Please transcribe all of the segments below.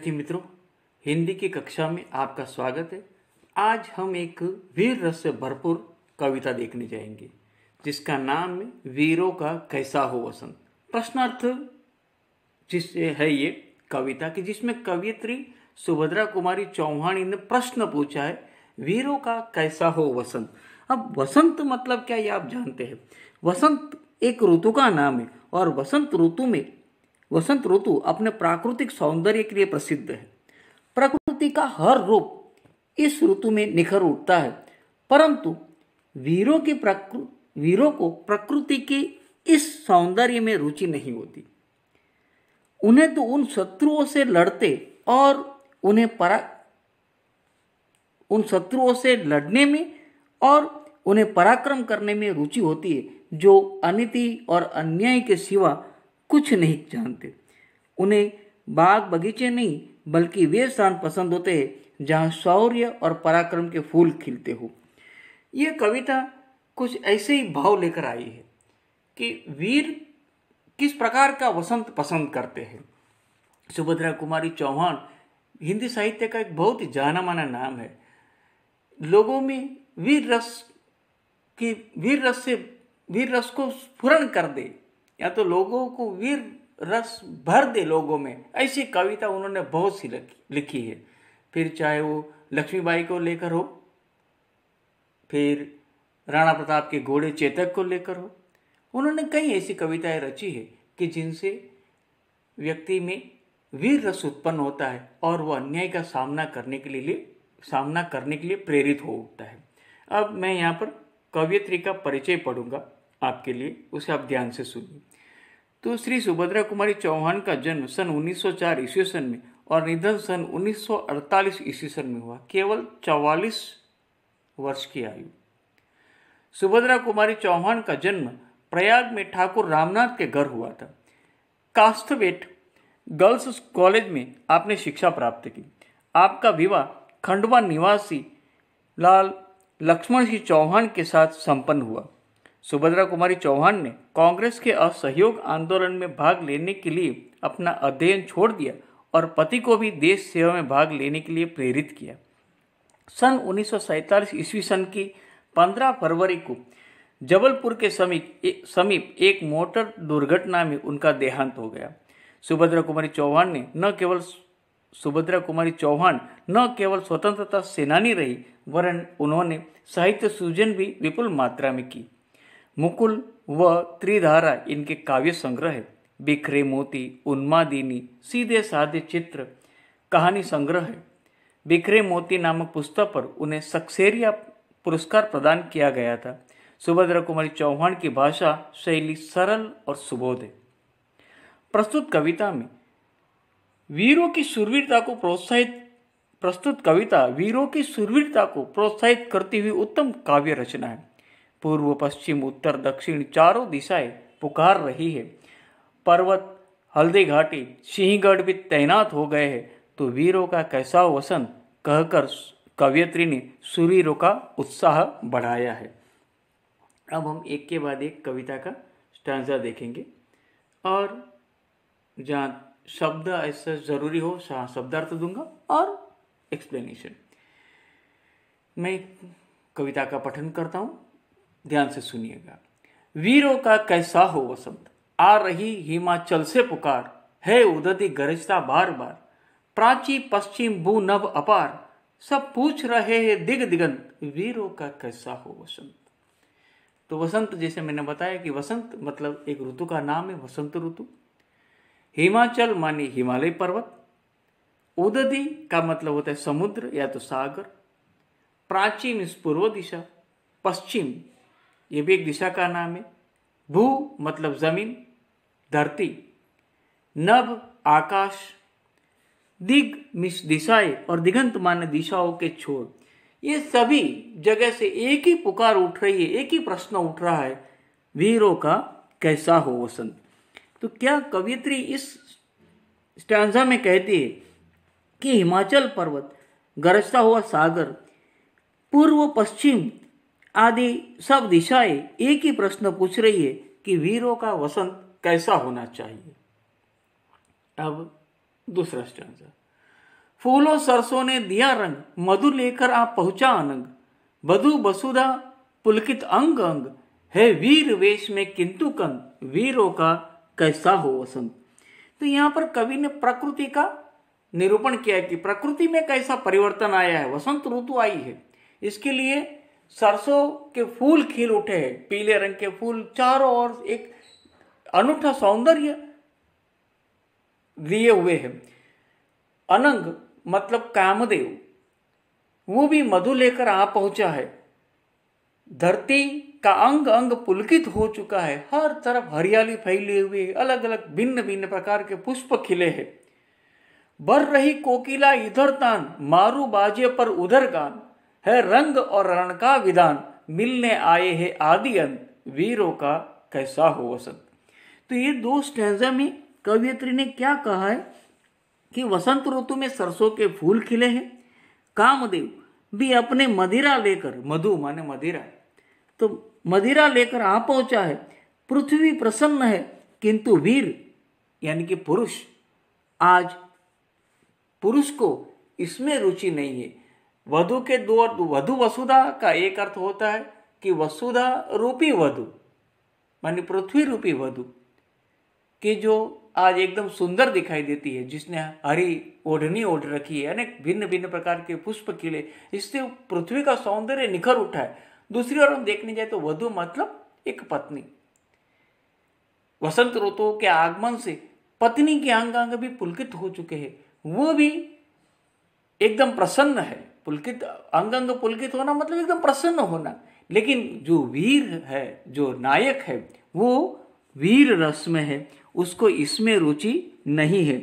विद्यार्थी मित्रों, हिंदी की कक्षा में आपका स्वागत है। आज हम एक वीर रस से भरपूर कविता देखने जाएंगे जिसका नाम है वीरों का कैसा हो वसंत। प्रश्नार्थ जिससे है ये कविता कि जिसमें कवयित्री सुभद्रा कुमारी चौहान ने प्रश्न पूछा है वीरों का कैसा हो वसंत। अब वसंत मतलब क्या ये आप जानते हैं। वसंत एक ऋतु का नाम है और वसंत ऋतु अपने प्राकृतिक सौंदर्य के लिए प्रसिद्ध है। प्रकृति का हर रूप इस ऋतु में निखर उठता है, परंतु वीरों को प्रकृति के इस सौंदर्य में रुचि नहीं होती। उन्हें तो उन शत्रुओं से लड़ते और उन शत्रुओं से लड़ने में और उन्हें पराक्रम करने में रुचि होती है जो अनीति और अन्याय के सिवा कुछ नहीं जानते। उन्हें बाग बगीचे नहीं बल्कि वे स्थान पसंद होते हैं जहाँ शौर्य और पराक्रम के फूल खिलते हो। ये कविता कुछ ऐसे ही भाव लेकर आई है कि वीर किस प्रकार का वसंत पसंद करते हैं। सुभद्रा कुमारी चौहान हिंदी साहित्य का एक बहुत ही जाना माना नाम है। लोगों में वीर रस को स्फुरण कर दे या तो लोगों को वीर रस भर दे लोगों में, ऐसी कविता उन्होंने बहुत सी लिखी है। फिर चाहे वो लक्ष्मीबाई को लेकर हो, फिर राणा प्रताप के घोड़े चेतक को लेकर हो, उन्होंने कई ऐसी कविताएं रची है कि जिनसे व्यक्ति में वीर रस उत्पन्न होता है और वह अन्याय का सामना करने के लिए प्रेरित हो उठता है। अब मैं यहाँ पर कवयित्री का परिचय पढ़ूंगा आपके लिए, उसे आप ध्यान से सुनिए। तो श्री सुभद्रा कुमारी चौहान का जन्म सन 1904 ईस्वी सन में और निधन सन 1948 ईस्वी सन में हुआ, केवल 44 वर्ष की आयु। सुभद्रा कुमारी चौहान का जन्म प्रयाग में ठाकुर रामनाथ के घर हुआ था। कास्थवेट गर्ल्स कॉलेज में आपने शिक्षा प्राप्त की। आपका विवाह खंडवा निवासी लाल लक्ष्मण सिंह चौहान के साथ संपन्न हुआ। सुभद्रा कुमारी चौहान ने कांग्रेस के असहयोग आंदोलन में भाग लेने के लिए अपना अध्ययन छोड़ दिया और पति को भी देश सेवा में भाग लेने के लिए प्रेरित किया। सन 1947 ईस्वी सन की 15 फरवरी को जबलपुर के समीप एक मोटर दुर्घटना में उनका देहांत हो गया। सुभद्रा कुमारी चौहान न केवल स्वतंत्रता सेनानी रही, वरन उन्होंने साहित्य सृजन भी विपुल मात्रा में की। मुकुल व त्रिधारा इनके काव्य संग्रह है। बिखरे मोती, उन्मादिनी, सीधे साधे चित्र कहानी संग्रह है। बिखरे मोती नामक पुस्तक पर उन्हें सक्सेरिया पुरस्कार प्रदान किया गया था। सुभद्रा कुमारी चौहान की भाषा शैली सरल और सुबोध है। प्रस्तुत कविता वीरों की शूरवीरता को प्रोत्साहित करती हुई उत्तम काव्य रचना है। पूर्व पश्चिम उत्तर दक्षिण चारों दिशाएं पुकार रही है। पर्वत हल्दी घाटी सिंहगढ़ भी तैनात हो गए हैं, तो वीरों का कैसा वसंत कहकर कवयित्री ने शूरवीरों का उत्साह बढ़ाया है। अब हम एक के बाद एक कविता का स्टैंजा देखेंगे और जहाँ शब्द ऐसा जरूरी हो शब्दार्थ दूंगा और एक्सप्लेनेशन। मैं कविता का पठन करता हूँ, ध्यान से सुनिएगा। वीरों का कैसा हो वसंत, आ रही हिमाचल से पुकार, है उदती गरजता बार बार, प्राची पश्चिम भू नभ अपार, सब पूछ रहे हैं दिग दिगंत, वीरों का कैसा हो वसंत। तो वसंत जैसे मैंने बताया कि वसंत मतलब एक ऋतु का नाम है, वसंत ऋतु। हिमाचल माने हिमालय पर्वत, उदती का मतलब होता है समुद्र या तो सागर, प्राची मीन्स पूर्व दिशा, पश्चिम ये भी एक दिशा का नाम है, भू मतलब जमीन धरती, नभ आकाश, दिग मीन्स दिशाएं और दिगंत माने दिशाओं के छोर। ये सभी जगह से एक ही पुकार उठ रही है, एक ही प्रश्न उठ रहा है, वीरों का कैसा हो वसंत। तो क्या कवयित्री इस स्टैंजा में कहती है कि हिमाचल पर्वत, गरजता हुआ सागर, पूर्व पश्चिम आदि सब दिशाएं एक ही प्रश्न पूछ रही है कि वीरों का वसंत कैसा होना चाहिए। अब दूसरा स्टैंजा। फूलों सरसों ने दिया रंग, मधु लेकर आ पहुंचा अनंग। बधु बसुधा पुलकित अंग अंग, है वीर वेश में किंतु कंग, वीरों का कैसा हो वसंत। तो यहाँ पर कवि ने प्रकृति का निरूपण किया है कि प्रकृति में कैसा परिवर्तन आया है, वसंत ऋतु आई है। इसके लिए सरसों के फूल खिल उठे हैं, पीले रंग के फूल चारों ओर एक अनूठा सौंदर्य लिए हुए हैं। अनंग मतलब कामदेव, वो भी मधु लेकर आ पहुंचा है। धरती का अंग अंग पुलकित हो चुका है, हर तरफ हरियाली फैली हुई है, अलग अलग भिन्न भिन्न प्रकार के पुष्प खिले हैं। बर रही कोकिला इधर तान, मारू बाजे पर उधर गान, है रंग और रण का विधान, मिलने आए हैं आदि अंत, वीरों का कैसा हो वसंत। तो ये दो स्टैंजा में कवयित्री ने क्या कहा है कि वसंत ऋतु में सरसों के फूल खिले हैं, कामदेव भी अपने मदिरा लेकर, मधु माने मदिरा, तो मदिरा लेकर आ पहुंचा है। पृथ्वी प्रसन्न है किंतु वीर यानी कि पुरुष, आज पुरुष को इसमें रुचि नहीं है। वधु के दो अर्थ, वधु वसुधा का एक अर्थ होता है कि वसुधा रूपी वधु मानी पृथ्वी रूपी वधु कि जो आज एकदम सुंदर दिखाई देती है, जिसने हरी ओढ़नी ओढ़ रखी है, अनेक भिन्न भिन्न प्रकार के पुष्प खिले, इससे पृथ्वी का सौंदर्य निखर उठा है। दूसरी ओर हम देखने जाए तो वधु मतलब एक पत्नी। वसंत ऋतु के आगमन से पत्नी के अंग अंग भी पुलकित हो चुके हैं, वो भी एकदम प्रसन्न है। पुलकित अंग अंग पुलकित होना मतलब एकदम प्रसन्न होना। लेकिन जो वीर है, जो नायक है, वो वीर रस में है, उसको इसमें रुचि नहीं है।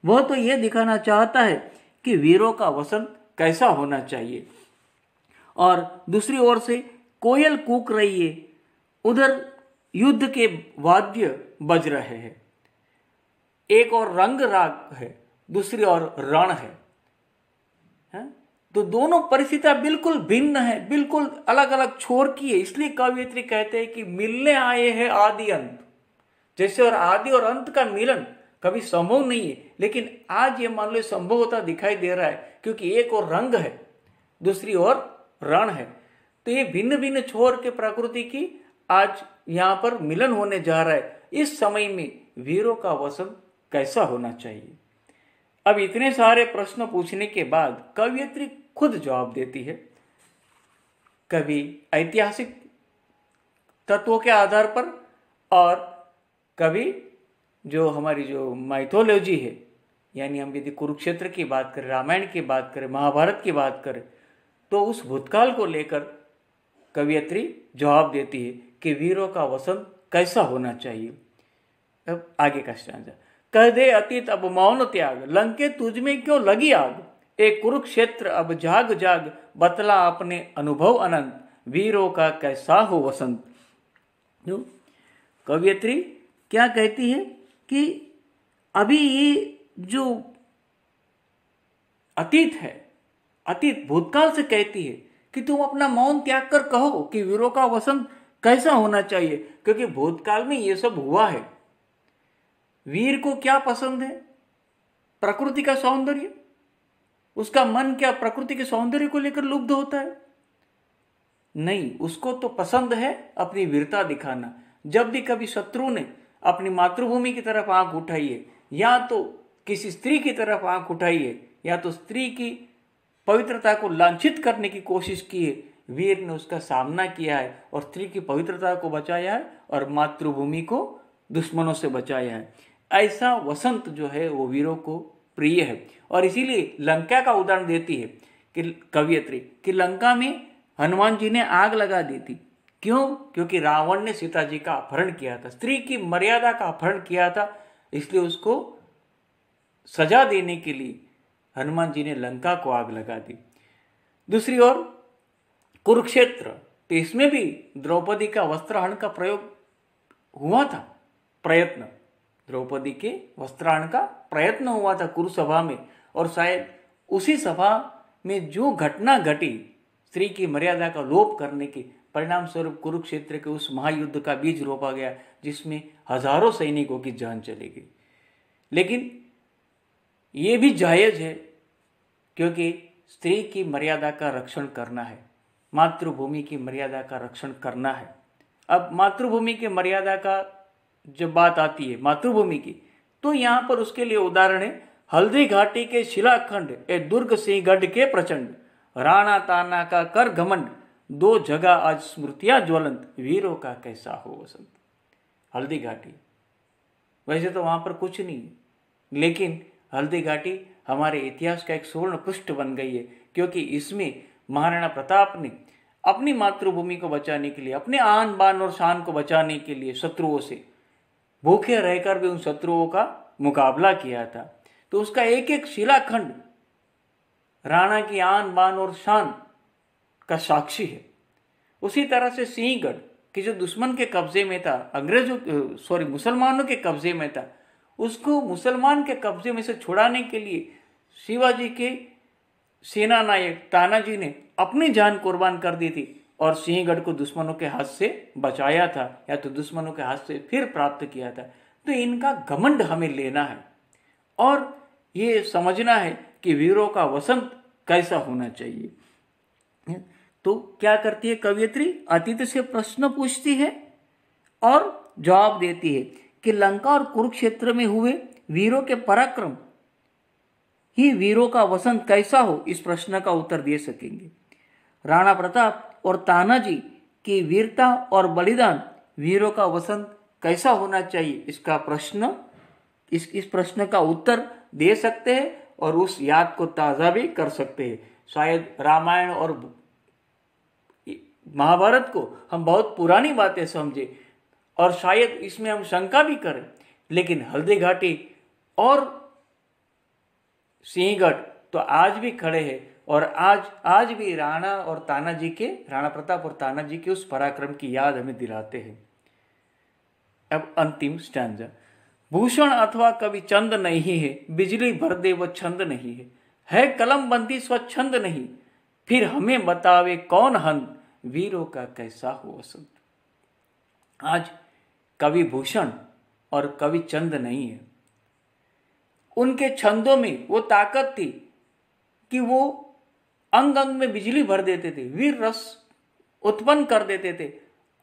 वह तो यह दिखाना चाहता है कि वीरों का वसंत कैसा होना चाहिए। और दूसरी ओर से कोयल कूक रही है, उधर युद्ध के वाद्य बज रहे हैं। एक और रंग राग है, दूसरी ओर रण है। तो दोनों परिस्थितियां बिल्कुल भिन्न है, बिल्कुल अलग अलग छोर की है। इसलिए कवयित्री कहते हैं कि मिलने आए हैं आदि अंत। जैसे और आदि और अंत का मिलन कभी संभव नहीं है, लेकिन आज ये मान लो संभव होता दिखाई दे रहा है, क्योंकि एक और रंग है, दूसरी ओर रण है। तो ये भिन्न भिन्न छोर के प्रकृति की आज यहाँ पर मिलन होने जा रहा है। इस समय में वीरों का वसंत कैसा होना चाहिए। अब इतने सारे प्रश्न पूछने के बाद कवयित्री खुद जवाब देती है। कभी ऐतिहासिक तत्वों के आधार पर और कभी जो हमारी जो माइथोलॉजी है, यानी हम यदि कुरुक्षेत्र की बात करें, रामायण की बात करें, महाभारत की बात करें, तो उस भूतकाल को लेकर कवयित्री जवाब देती है कि वीरों का वसंत कैसा होना चाहिए। अब आगे का स्टांजा। कह दे अतीत अब मौन त्याग, लंके तुझ में क्यों लगी आग, एक कुरुक्षेत्र अब जाग जाग, बतला अपने अनुभव अनंत, वीरों का कैसा हो वसंत। कवयित्री क्या कहती है कि अभी ये जो अतीत है, अतीत भूतकाल से कहती है कि तुम अपना मौन त्याग कर कहो कि वीरों का वसंत कैसा होना चाहिए, क्योंकि भूतकाल में ये सब हुआ है। वीर को क्या पसंद है? प्रकृति का सौंदर्य। उसका मन क्या प्रकृति के सौंदर्य को लेकर लुब्ध होता है? नहीं, उसको तो पसंद है अपनी वीरता दिखाना। जब भी कभी शत्रु ने अपनी मातृभूमि की तरफ आंख उठाई है, या तो किसी स्त्री की तरफ आंख उठाई है, या तो स्त्री की पवित्रता को लांछित करने की कोशिश की है, वीर ने उसका सामना किया है और स्त्री की पवित्रता को बचाया है और मातृभूमि को दुश्मनों से बचाया है। ऐसा वसंत जो है वो वीरों को प्रिय है। और इसीलिए लंका का उदाहरण देती है कि कवयित्री कि लंका में हनुमान जी ने आग लगा दी थी। क्यों? क्योंकि रावण ने सीता जी का अपहरण किया था, स्त्री की मर्यादा का अपहरण किया था, इसलिए उसको सजा देने के लिए हनुमान जी ने लंका को आग लगा दी। दूसरी ओर कुरुक्षेत्र, तो इसमें भी द्रौपदी का वस्त्रहरण का प्रयोग हुआ था, प्रयत्न, द्रौपदी के वस्त्रहरण का प्रयत्न हुआ था कुरुसभा में। और शायद उसी सभा में जो घटना घटी, स्त्री की मर्यादा का लोप करने के परिणाम स्वरूप कुरुक्षेत्र के उस महायुद्ध का बीज रोपा गया, जिसमें हजारों सैनिकों की जान चली गई। लेकिन ये भी जायज है क्योंकि स्त्री की मर्यादा का रक्षण करना है, मातृभूमि की मर्यादा का रक्षण करना है। अब मातृभूमि की मर्यादा का जब बात आती है मातृभूमि की, तो यहाँ पर उसके लिए उदाहरण है हल्दी घाटी के शिलाखंड, ए दुर्ग सिंहगढ़ के प्रचंड, राणा ताना का कर घमंड, दो जगह आज स्मृतियां ज्वलंत, वीरों का कैसा हो वसंत। हल्दी घाटी, वैसे तो वहां पर कुछ नहीं है, लेकिन हल्दी घाटी हमारे इतिहास का एक सुवर्ण पृष्ठ बन गई है, क्योंकि इसमें महाराणा प्रताप ने अपनी मातृभूमि को बचाने के लिए, अपने आन बान और शान को बचाने के लिए शत्रुओं से भूखे रहकर भी उन शत्रुओं का मुकाबला किया था। तो उसका एक एक शिलाखंड राणा की आन बान और शान का साक्षी है। उसी तरह से सिंहगढ़ कि जो दुश्मन के कब्जे में था, मुसलमानों के कब्जे में था, उसको मुसलमान के कब्जे में से छुड़ाने के लिए शिवाजी के सेना नायक तानाजी ने अपनी जान कुर्बान कर दी थी और सिंहगढ़ को दुश्मनों के हाथ से बचाया था, या तो दुश्मनों के हाथ से फिर प्राप्त किया था। तो इनका घमंड हमें लेना है और ये समझना है कि वीरों का वसंत कैसा होना चाहिए। तो क्या करती है कवयित्री, अतीत से प्रश्न पूछती है और जवाब देती है कि लंका और कुरुक्षेत्र में हुए वीरों के पराक्रम ही वीरों का वसंत कैसा हो, इस प्रश्न का उत्तर दे सकेंगे। राणा प्रताप और तानाजी की वीरता और बलिदान वीरों का वसंत कैसा होना चाहिए, इसका प्रश्न इस प्रश्न का उत्तर दे सकते हैं और उस याद को ताज़ा भी कर सकते हैं। शायद रामायण और महाभारत को हम बहुत पुरानी बातें समझे और शायद इसमें हम शंका भी करें, लेकिन हल्दी घाटी और सिंहगढ़ तो आज भी खड़े हैं और आज भी राणा प्रताप और तानाजी के उस पराक्रम की याद हमें दिलाते हैं। अब अंतिम स्टैंजा। भूषण अथवा कवि चंद नहीं है, बिजली भर दे वो छंद नहीं है कलम बंदी स्वच्छंद नहीं, फिर हमें बतावे कौन हंद, वीरों का कैसा हो वसंत। आज कवि भूषण और कवि चंद नहीं है, उनके छंदों में वो ताकत थी कि वो अंग अंग में बिजली भर देते थे, वीर रस उत्पन्न कर देते थे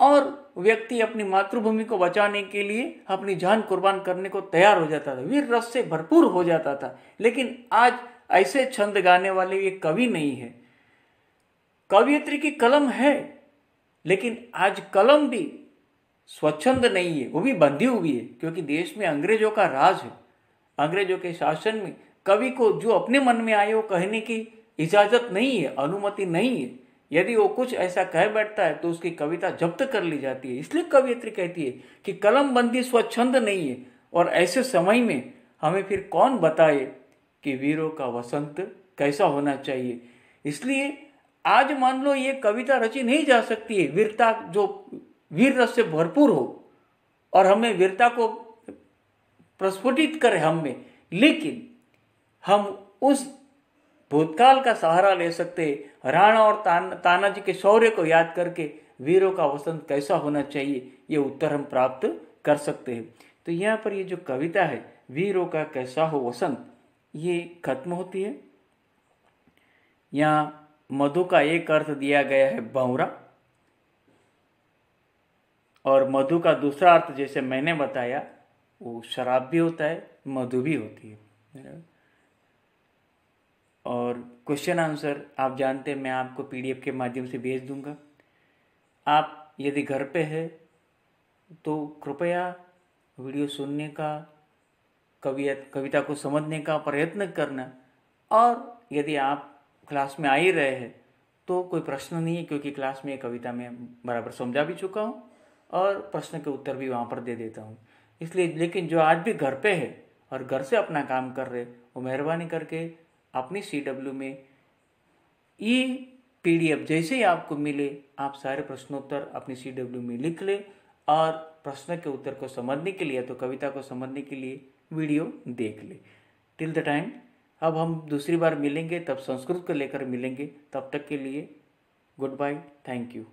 और व्यक्ति अपनी मातृभूमि को बचाने के लिए अपनी जान कुर्बान करने को तैयार हो जाता था, वीर रस से भरपूर हो जाता था। लेकिन आज ऐसे छंद गाने वाले ये कवि नहीं है। कवयित्री की कलम है, लेकिन आज कलम भी स्वच्छंद नहीं है, वो भी बंधी हुई है, क्योंकि देश में अंग्रेजों का राज है। अंग्रेजों के शासन में कवि को जो अपने मन में आए वो कहने की इजाजत नहीं है, अनुमति नहीं है। यदि वो कुछ ऐसा कह बैठता है तो उसकी कविता जब्त कर ली जाती है। इसलिए कवयित्री कहती है कि कलम बंदी स्वच्छंद नहीं है, और ऐसे समय में हमें फिर कौन बताए कि वीरों का वसंत कैसा होना चाहिए। इसलिए आज मान लो ये कविता रची नहीं जा सकती है वीरता जो वीर रस से भरपूर हो और हमें वीरता को प्रस्फुटित करे हम में, लेकिन हम उस भूतकाल का सहारा ले सकते हैं। राणा और तानाजी के शौर्य को याद करके वीरों का वसंत कैसा होना चाहिए, ये उत्तर हम प्राप्त कर सकते हैं। तो यहाँ पर ये जो कविता है वीरों का कैसा हो वसंत, ये खत्म होती है। यहाँ मधु का एक अर्थ दिया गया है भंवरा, और मधु का दूसरा अर्थ जैसे मैंने बताया वो शराब भी होता है, मधु भी होती है। और क्वेश्चन आंसर आप जानते हैं मैं आपको PDF के माध्यम से भेज दूंगा। आप यदि घर पे है तो कृपया वीडियो सुनने का, कविता को समझने का प्रयत्न करना, और यदि आप क्लास में आ ही रहे हैं तो कोई प्रश्न नहीं है, क्योंकि क्लास में कविता में बराबर समझा भी चुका हूँ और प्रश्न के उत्तर भी वहाँ पर दे देता हूँ। इसलिए लेकिन जो आज भी घर पे है और घर से अपना काम कर रहे, वो मेहरबानी करके अपनी CW में ये PDF जैसे ही आपको मिले आप सारे प्रश्नोत्तर अपनी CW में लिख ले, और प्रश्न के उत्तर को समझने के लिए तो कविता को समझने के लिए वीडियो देख ले। टिल द टाइम, अब हम दूसरी बार मिलेंगे, तब संस्कृत को लेकर मिलेंगे। तब तक के लिए गुड बाय, थैंक यू।